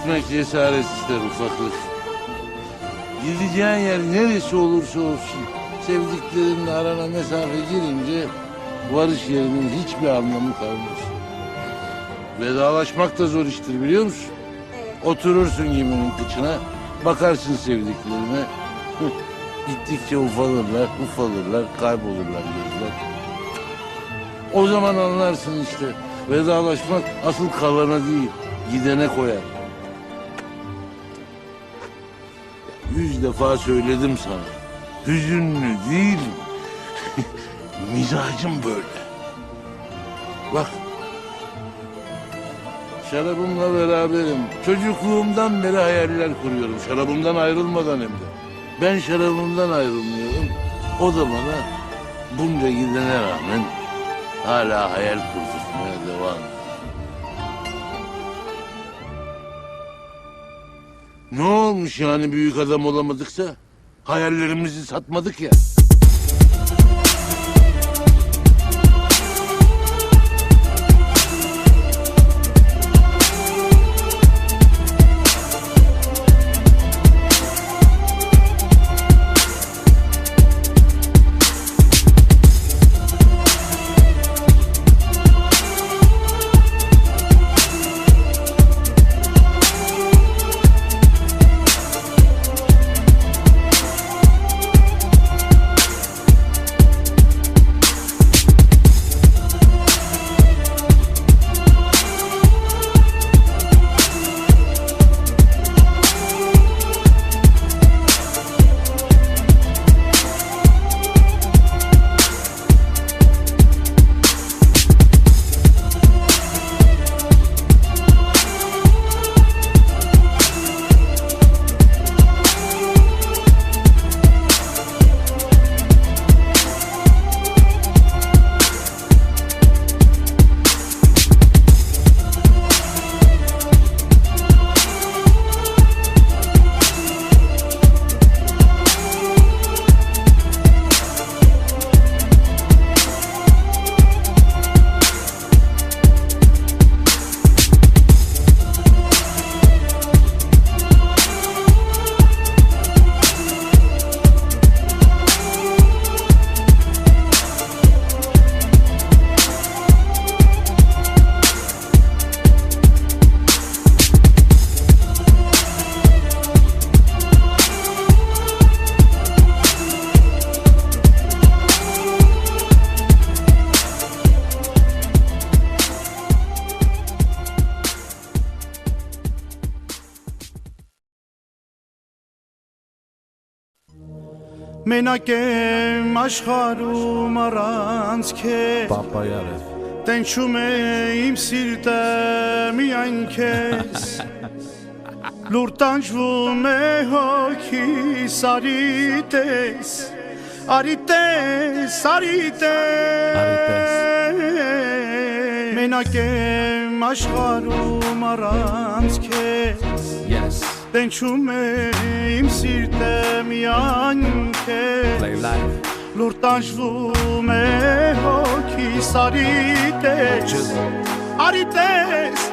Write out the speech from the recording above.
gitmek cesaret ister ufaklık. Gideceğin yer neresi olursa olsun sevdiklerinle arana mesafe girince varış yerinin hiçbir anlamı kalmaz. Vedalaşmak da zor iştir biliyor musun? Oturursun geminin kıçına, bakarsın sevdiklerine. Gittikçe ufalırlar, kaybolurlar gözler. O zaman anlarsın işte, vedalaşmak asıl kalana değil, gidene koyar. 100 defa söyledim sana, hüzünlü değil, mizacım böyle. Bak, şarabımla beraberim. Çocukluğumdan beri hayaller kuruyorum. Şarabımdan ayrılmadan hem de. Ben şarabımdan ayrılmıyorum. O da bana bunca gidene rağmen hala hayal kurdurmaya devam ediyor. Ne olmuş yani büyük adam olamadıksa? Hayallerimizi satmadık ya. Մենակ եմ աշխարհում առանց քեզ Պապայարը Տենչում է իմ սիրտը միայն քեզ Լուր տանջվում է հոգիս Արի տես Մենակ եմ աշխարհում առանց քեզ Yes Տենչում է իմ սիրտը միայն քեզ Play life Լուր տանջվում է հոգիս Արի տես